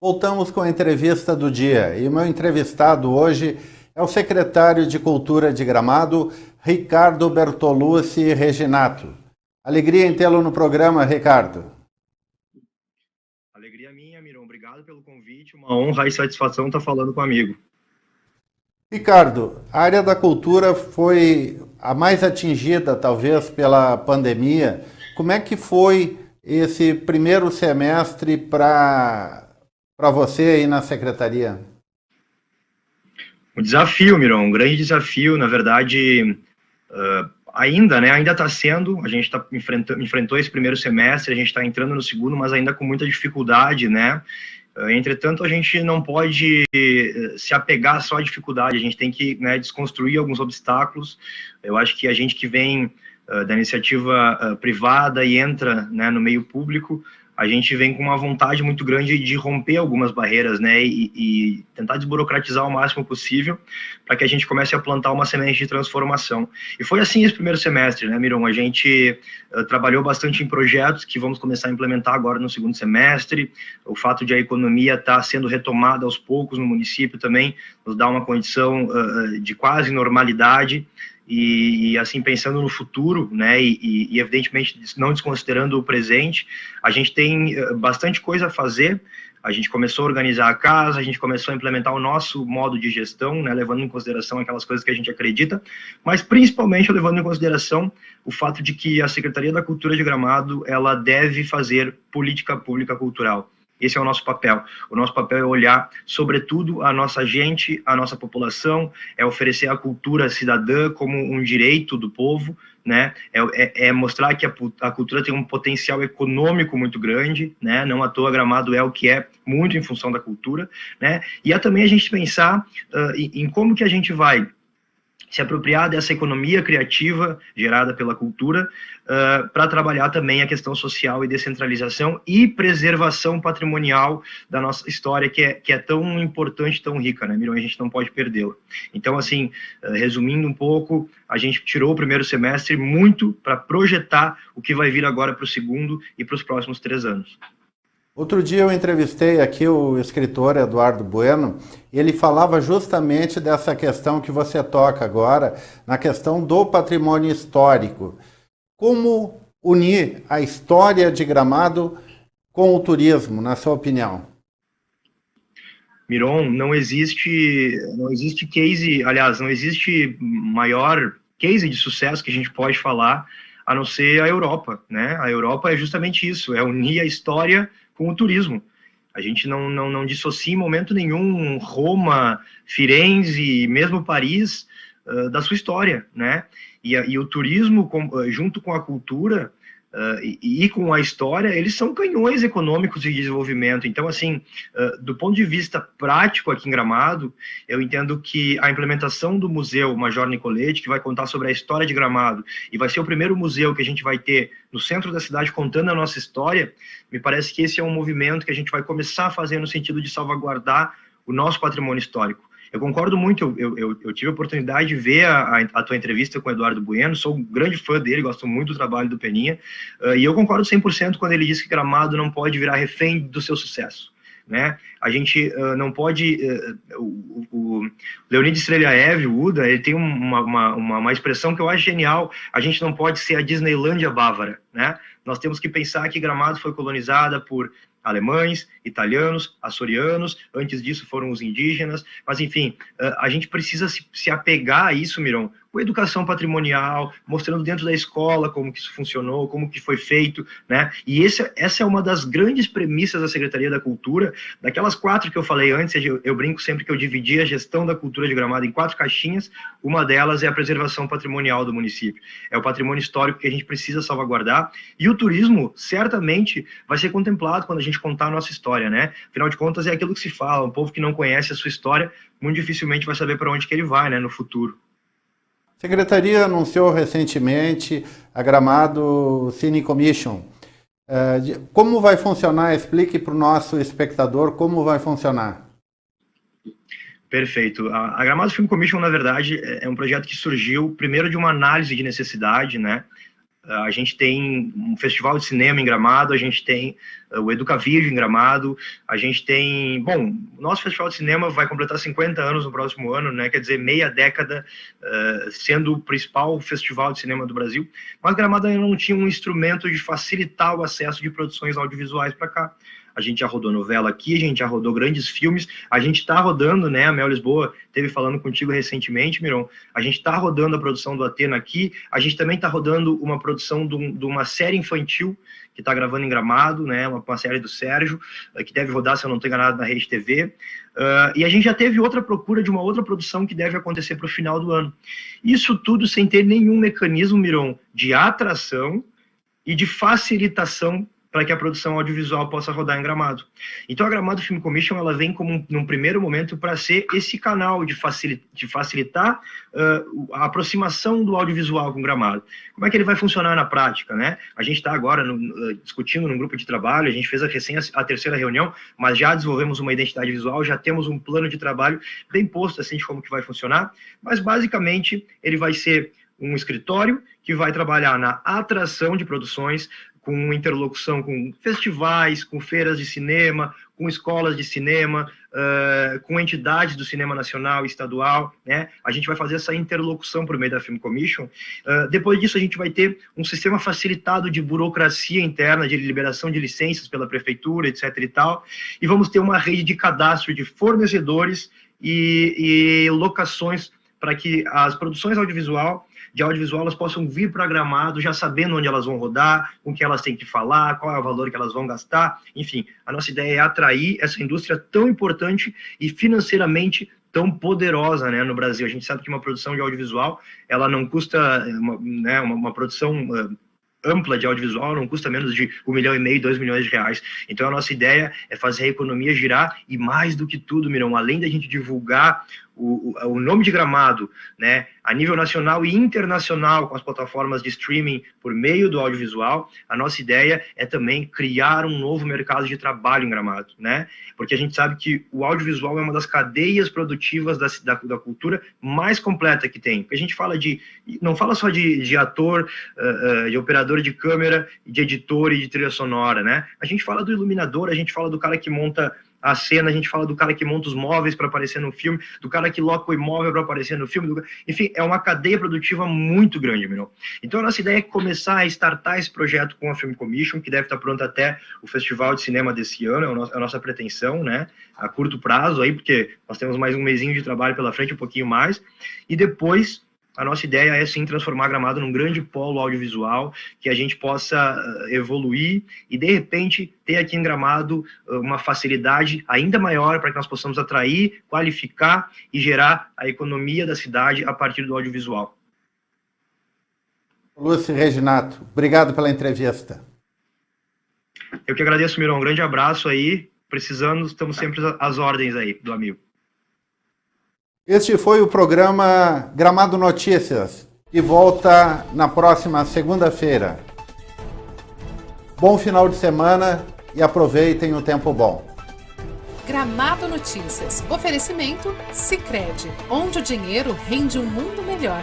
Voltamos com a entrevista do dia e o meu entrevistado hoje é o secretário de Cultura de Gramado, Ricardo Bertolucci Reginato. Alegria em tê-lo no programa, Ricardo. Alegria minha, Miron. Obrigado pelo convite. Uma honra e satisfação estar falando com um amigo. Ricardo, a área da cultura foi a mais atingida, talvez, pela pandemia. Como é que foi esse primeiro semestre para você aí na secretaria? Um desafio, Miron, um grande desafio. Na verdade, ainda está sendo. A gente enfrentou esse primeiro semestre, a gente está entrando no segundo, mas ainda com muita dificuldade, né? Entretanto, a gente não pode se apegar só à dificuldade, a gente tem que, né, desconstruir alguns obstáculos. Eu acho que a gente que vem da iniciativa privada e entra, né, no meio público, a gente vem com uma vontade muito grande de romper algumas barreiras, né, e tentar desburocratizar o máximo possível para que a gente comece a plantar uma semente de transformação. E foi assim esse primeiro semestre, né, Miron? A gente trabalhou bastante em projetos que vamos começar a implementar agora no segundo semestre. O fato de a economia estar sendo retomada aos poucos no município também nos dá uma condição de quase normalidade. E assim, pensando no futuro, né, e evidentemente não desconsiderando o presente, a gente tem bastante coisa a fazer. A gente começou a organizar a casa, a gente começou a implementar o nosso modo de gestão, né, levando em consideração aquelas coisas que a gente acredita, mas principalmente levando em consideração o fato de que a Secretaria da Cultura de Gramado, ela deve fazer política pública cultural. Esse é o nosso papel. O nosso papel é olhar, sobretudo, a nossa gente, a nossa população, é oferecer a cultura cidadã como um direito do povo, né? É mostrar que a cultura tem um potencial econômico muito grande, né? Não à toa Gramado é o que é, muito em função da cultura, né? E é também a gente pensar em como que a gente vai se apropriar dessa economia criativa gerada pela cultura para trabalhar também a questão social e descentralização e preservação patrimonial da nossa história, que é tão importante, tão rica, né, Miron? A gente não pode perdê-la. Então, assim, resumindo um pouco, a gente tirou o primeiro semestre muito para projetar o que vai vir agora para o segundo e para os próximos 3 anos. Outro dia eu entrevistei aqui o escritor Eduardo Bueno, e ele falava justamente dessa questão que você toca agora, na questão do patrimônio histórico. Como unir a história de Gramado com o turismo, na sua opinião? Miron, não existe case, aliás, não existe maior case de sucesso que a gente pode falar, a não ser a Europa, né? A Europa é justamente isso, é unir a história com o turismo. A gente não dissocia em momento nenhum Roma, Firenze, mesmo Paris, da sua história, né? E o turismo, junto com a cultura e com a história, eles são canhões econômicos de desenvolvimento. Então, assim, do ponto de vista prático aqui em Gramado, eu entendo que a implementação do Museu Major Nicolete, que vai contar sobre a história de Gramado, e vai ser o primeiro museu que a gente vai ter no centro da cidade contando a nossa história, me parece que esse é um movimento que a gente vai começar a fazer no sentido de salvaguardar o nosso patrimônio histórico. Eu concordo muito, eu tive a oportunidade de ver a tua entrevista com o Eduardo Bueno, sou um grande fã dele, gosto muito do trabalho do Peninha, e eu concordo 100% quando ele diz que Gramado não pode virar refém do seu sucesso, né? A gente não pode... o Leonid Streliaev, o Uda, ele tem uma expressão que eu acho genial: a gente não pode ser a Disneylândia bávara, né? Nós temos que pensar que Gramado foi colonizada por alemães, italianos, açorianos, antes disso foram os indígenas, mas enfim, a gente precisa se apegar a isso, Miron, com educação patrimonial, mostrando dentro da escola como que isso funcionou, como que foi feito, né? E essa é uma das grandes premissas da Secretaria da Cultura, daquelas 4 que eu falei antes. Eu brinco sempre que eu dividi a gestão da cultura de Gramado em 4 caixinhas. Uma delas é a preservação patrimonial do município, é o patrimônio histórico que a gente precisa salvaguardar, e o turismo certamente vai ser contemplado quando a gente contar a nossa história, né? Afinal de contas, é aquilo que se fala: um povo que não conhece a sua história muito dificilmente vai saber para onde que ele vai, né, no futuro. A Secretaria anunciou recentemente a Gramado Cine Commission. Como vai funcionar? Explique para o nosso espectador como vai funcionar. Perfeito. A Gramado Film Commission, na verdade, é um projeto que surgiu primeiro de uma análise de necessidade, né? A gente tem um festival de cinema em Gramado, a gente tem o Educavídeo em Gramado, a gente tem... Bom, o nosso festival de cinema vai completar 50 anos no próximo ano, né? Quer dizer, meia década sendo o principal festival de cinema do Brasil, mas Gramado ainda não tinha um instrumento de facilitar o acesso de produções audiovisuais para cá. A gente já rodou novela aqui, a gente já rodou grandes filmes, a gente está rodando, né, a Mel Lisboa esteve falando contigo recentemente, Miron, a gente está rodando a produção do Atena aqui, a gente também está rodando uma produção de uma série infantil que está gravando em Gramado, né, uma série do Sérgio, que deve rodar, se eu não estou enganado, na Rede TV, e a gente já teve outra procura de uma outra produção que deve acontecer para o final do ano. Isso tudo sem ter nenhum mecanismo, Miron, de atração e de facilitação para que a produção audiovisual possa rodar em Gramado. Então a Gramado Film Commission ela vem como num primeiro momento para ser esse canal de facilitar a aproximação do audiovisual com Gramado. Como é que ele vai funcionar na prática, né? A gente está agora discutindo num grupo de trabalho, a gente fez a terceira reunião, mas já desenvolvemos uma identidade visual, já temos um plano de trabalho bem posto assim de como que vai funcionar, mas basicamente ele vai ser um escritório que vai trabalhar na atração de produções, com interlocução com festivais, com feiras de cinema, com escolas de cinema, com entidades do cinema nacional e estadual, né? A gente vai fazer essa interlocução por meio da Film Commission. Depois disso, a gente vai ter um sistema facilitado de burocracia interna, de liberação de licenças pela prefeitura, etc. e tal, e vamos ter uma rede de cadastro de fornecedores e locações para que as produções de audiovisual, elas possam vir para Gramado já sabendo onde elas vão rodar, com o que elas têm que falar, qual é o valor que elas vão gastar. Enfim, a nossa ideia é atrair essa indústria tão importante e financeiramente tão poderosa, né, no Brasil. A gente sabe que uma produção de audiovisual, ela não custa, uma produção ampla de audiovisual, não custa menos de 1,5 milhão, 2 milhões de reais. Então a nossa ideia é fazer a economia girar e mais do que tudo, Mirão, além da gente divulgar o nome de Gramado, né, a nível nacional e internacional com as plataformas de streaming por meio do audiovisual, a nossa ideia é também criar um novo mercado de trabalho em Gramado, né, porque a gente sabe que o audiovisual é uma das cadeias produtivas da cultura mais completa que tem. Porque a gente não fala só de ator, de operador de câmera, de editor e de trilha sonora, né, a gente fala do iluminador, a gente fala do cara que monta a cena, a gente fala do cara que monta os móveis para aparecer no filme, do cara que loca o imóvel para aparecer no filme, enfim, é uma cadeia produtiva muito grande, meu. Então a nossa ideia é começar a startar esse projeto com a Film Commission, que deve estar pronto até o Festival de Cinema desse ano, é a nossa pretensão, né, a curto prazo aí, porque nós temos mais um mesinho de trabalho pela frente, um pouquinho mais, e depois a nossa ideia é, sim, transformar Gramado num grande polo audiovisual, que a gente possa evoluir e, de repente, ter aqui em Gramado uma facilidade ainda maior para que nós possamos atrair, qualificar e gerar a economia da cidade a partir do audiovisual. Lúcio Reginato, obrigado pela entrevista. Eu que agradeço, Mirão. Um grande abraço aí. Precisando, estamos sempre às ordens aí do amigo. Este foi o programa Gramado Notícias, que volta na próxima segunda-feira. Bom final de semana e aproveitem o tempo bom. Gramado Notícias. Oferecimento Sicredi, onde o dinheiro rende um mundo melhor.